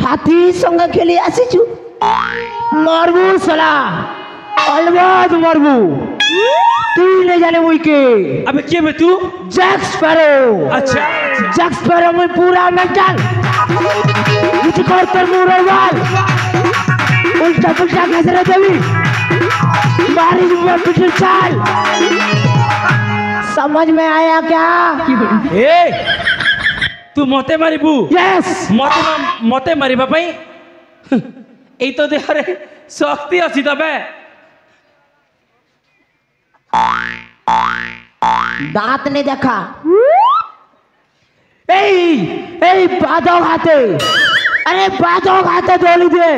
हाथी संगे खेली आसीचु मरबू सला अलबाद मरबू तू ले जाने मुई के अबे के में तू जैक स्पैरो अच्छा जैक स्पैरो मुई पूरा मेंटल कुछ कर तर मुरल उल्टा पुल्टा घसरे देवी मारी जुआ पिछले चाल समझ में आया क्या ए तू मते मारिबू यस मते मारिबा पई एई तो देहरे शक्ति अछि तबे दांत ने देखा ए बादों हाथे अरे बादों हाथे दोली दे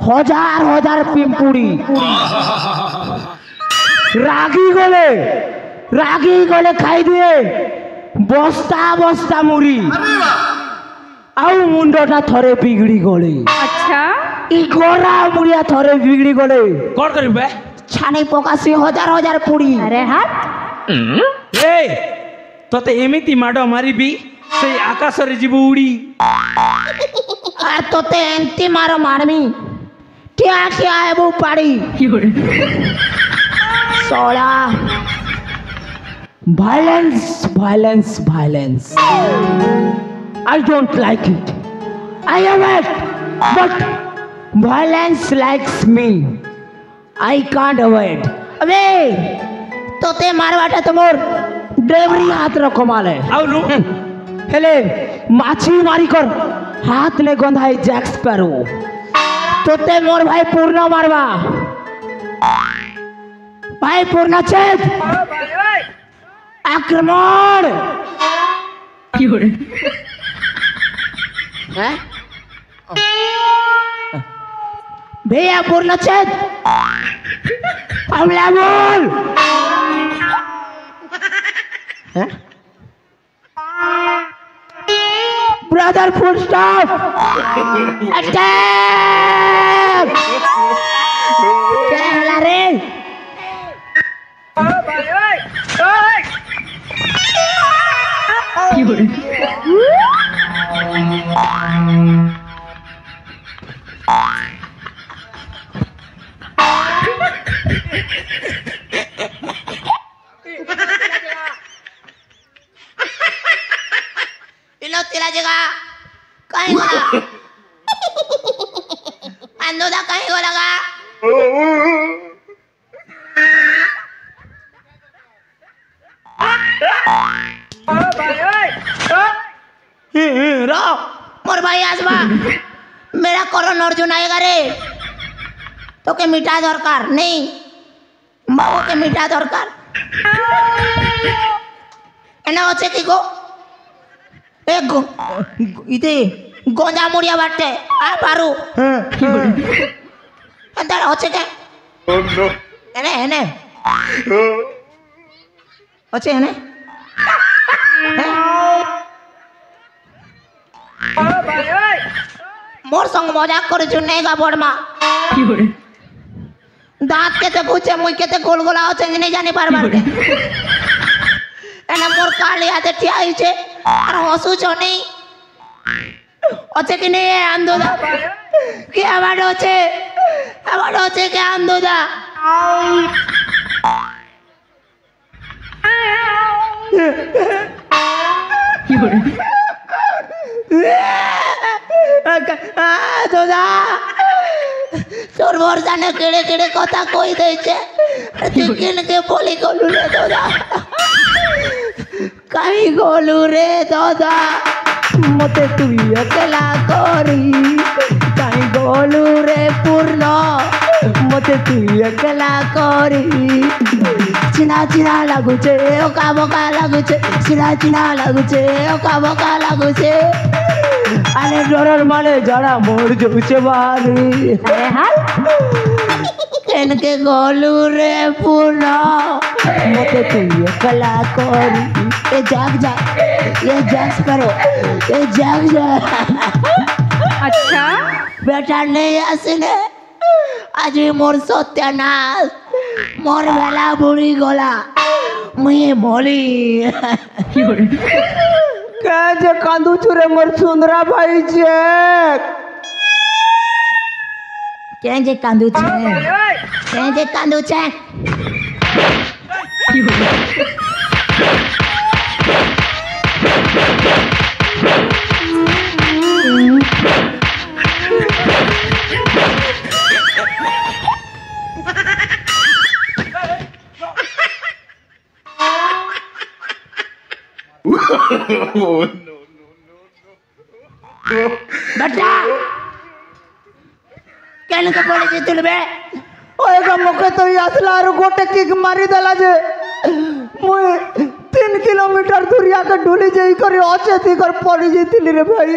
हजार हजार पिंपुड़ी रागी गोले खाई दिए बस्ता बस्ता मुड़ी आउ मुंडटा थरे बिगड़ी गले अच्छा ई गोरा मुड़िया थरे बिगड़ी गले कोन करिबे छानी पकासी हजार हजार पुड़ी अरे हट ए तोते एमिति माडो मारिबी से आकाश रे जीव उड़ी आ तोते एंती मारो मारमी क्या क्या है वो पाड़ी सोला violence I don't like it I have it but violence likes me I can't avoid अबे तोते मारवाटा तो मोर ड्राइवरी हाथ रखो माले आउनु हेले माछी मारी कर हाथ ले गंधाई जैक स्पैरो तोते मोर भाई पूर्ण मारवा भाई पूर्ण चेत आक्रमण भैया पूर्ण चेत हमला बोल ब्रदर फुल स्टॉप अटैक क्या होला रे इलो तेरा जगह कहीं गला अंदोदा कहीं गो लगा रो मोर भाई आसबा मेरा करण अर्जुन आएगा रे तो के मिठा दरकार नहीं बाबू के मिठा दरकार एना अच्छे की गो एक इते गोंजा मुड़िया बाटे आ पारू अंदर अच्छे के एने एने अच्छे एने मोर संग मजाक कर चुनेगा बड़मा दांत केते पूछे मुई केते गोल गोला होचे नहीं जानी बार बार के एना मोर काली हाथे ठिया आइछे और हसु छ नहीं ओचे कि नहीं आंदोदा के आवाज होचे के आंदोदा दादा तोर भरोसा ने केड़े केड़े कथा कोई दे छे तू किन के बोली गोलू रे दादा कहीं गोलू रे दादा मते तू अकेला करी कहीं गोलू रे पूर्ण मते तू अकेला करी चिना चिना लागू छे ओका बोका लागू छे चिना लागू छे ओका बोका लागू छे अरे डरर माने जड़ा मोर जोचे बारी अरे हां इनके गोलू रे पूर्ण मते तू अकेला करी ये जाग करो ये जाग जा अच्छा बेटा नहीं आसने आज मोर सत्यानाश मोर बेला बुढ़ी गला मुझे बोली কে যে কান্দুছু রে মোর সুন্দরা ভাই যে কে যে কান্দুছে কে যে কান্দুছে বেটা কেন তো পড়েছি তুলবে ওই মুখে তো আসলা আর গোটে কিক মারি দেলা যে মুই 3 কিলোমিটার দূরিয়াকে ঢুলি যাই করে অচেতি করে পড়ে যেতিলি রে ভাই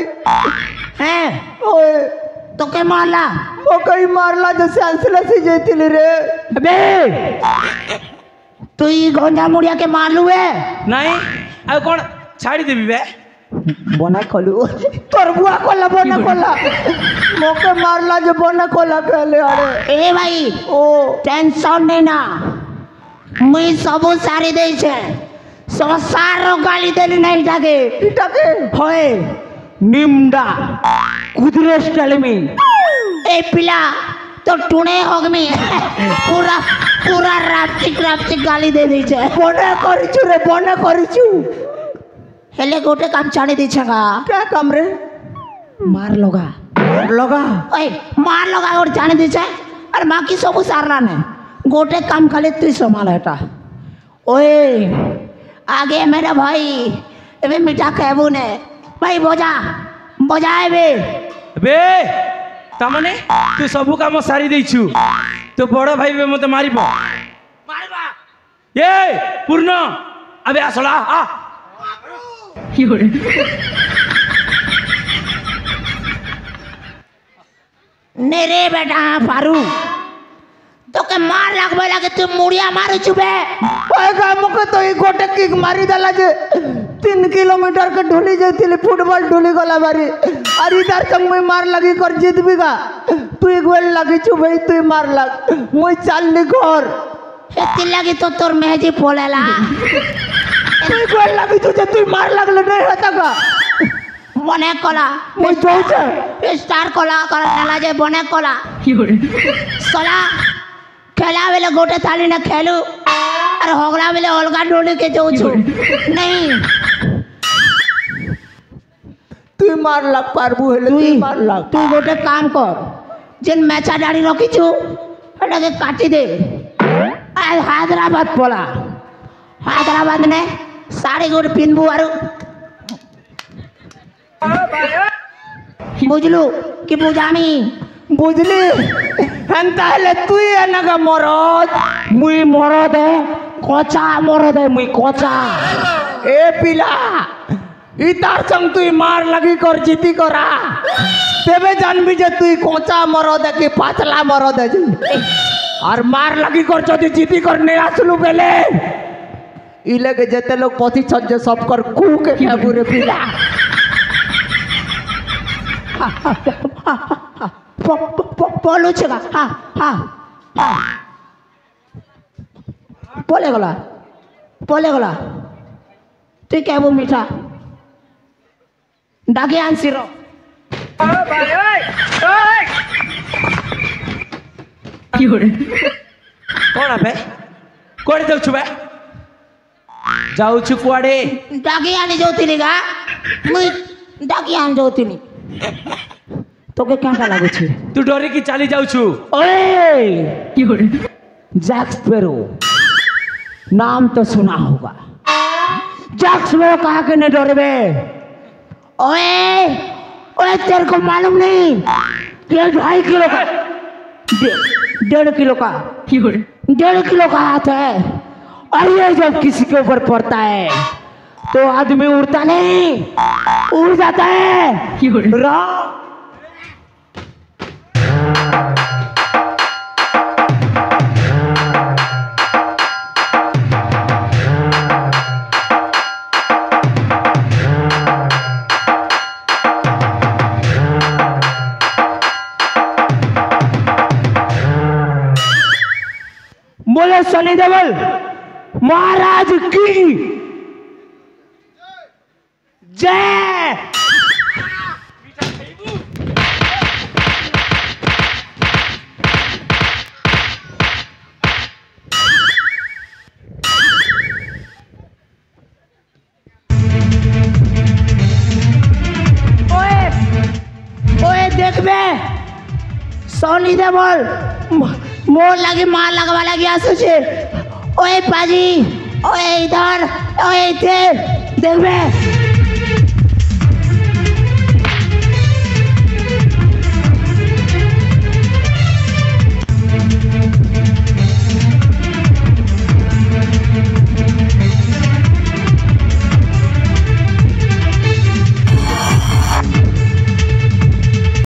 হ্যাঁ ওই তোকে মারলা ওকেই মারলা যে সেন্সলেস হয়ে যেতিলি রে বে তুই গঞ্জা মুড়িয়াকে মারলু বে নাই আর কোন ছাড়ি দেবি বে বনা কলু তোর বুয়া কলা বনা কলা মোকে মারলা যে বনা কলা খেলে আরে এ ভাই ও টেনশন নেই না মুই সবু সারি দেইছে সংসার গালি দেলি না এটাকে হয় নিমডা কুদরে স্টাইলমি এই পিলা তো টুনে হগমি পুরা পুরা রাপচিক গালি দে দিছে বনা করিছু রে বনা করিছু হেলে গোটে কাম ছাড়ি দিছে গা কে কাম রে মার লগা ওই মার লগা ওর জানি দিছে আর বাকি সবু সারলা নে গোটে কাম খালি তুই संभाल এটা ওই আগে মেরা ভাই এবে মিঠা খাবো নে ভাই বজাইবে বে তামানে তুই সবু কাম সারি দেইছু তো বড় ভাই বে মতে মারিব মারবা এ পূর্ণ আবে আসলা আ কি করে নেরে বেটা ফারু তোকে মার লাগবে লাগে তুই মুড়িয়া মারু চুবে ওই মুখে তো এই গোটে কিক মারি দেলা যে 3 কিলোমিটার के ढुली जाइतिले फुटबॉल ढुली गला बारी और इधर तक मुई मार लगी कर जीतबी गा তুই গোল লাগি চুবে তুই মার লাগ মুই চাললি ঘর এতি লাগি তো তোর মেজি পলেলা তুই গোল লাগি তুই মার লাগলে নাই হতা গা মনে কলা মুই চৌছে স্টার কলা কলা যে বনে কলা কি করে সলা খেলা বেলে গোটে থালি না খেলু আর হগলা বেলে অলগা ঢোলি के যাউছু नहीं তুই মার লাগ পারবু হলে তুই মার লাগ তুই গোটে কাম কর যেন মেচা দাড়ি রখিছু এটাকে কাটি দে আর হায়দ্রাবাদ পলা হায়দ্রাবাদ নে সাড়ে গোটে পিনবু আর বুঝলু কি বুঝামি বুঝলি হেন্তা হলে তুই এনাগা মরদ মুই মরদ কচা মরদ মুই কচা এ পিলা ইতার সঙ্গ তুই মার লাগি কর জিতি করা তেবে জানবি যে তুই কচা মরদ কি পাতলা মরদ আর মার লাগি কর যদি জিতি কর নে আসলু বেলে ইলেগে যেতে লোক পথি ছজ্জে সব কর কুকে খাবুরে পিলা পলুছে গা পলে গলা তুই কেবো মিঠা ডাকে আনছি র কি করে কোন বে কোড়ে যাউছু বে যাউছু কুয়াড়ে ডাকে আনি যাউতিলি গা মুই ডাকে আনি যাউতিলি তোকে কেমন লাগুছে তুই ডরে কি চালি যাউছু ओए কি করে जैक स्पैरो नाम तो सुना होगा जैक स्पैरो कहा के नहीं डरबे ओए ओए तेरे को मालूम नहीं ये 2.5 किलो का 1.5 किलो का কি করে 1.5 किलो का हाथ है और ये जब किसी के ऊपर पड़ता है तो आदमी उड़ता नहीं उड़ जाता है কি করে बोले सनी देवल महाराज की जय দেখবে শনি দেবল মোর লাগি মা লাগবা লাগি আসুছে ওই পাজি ওই ধর ওই দেখবে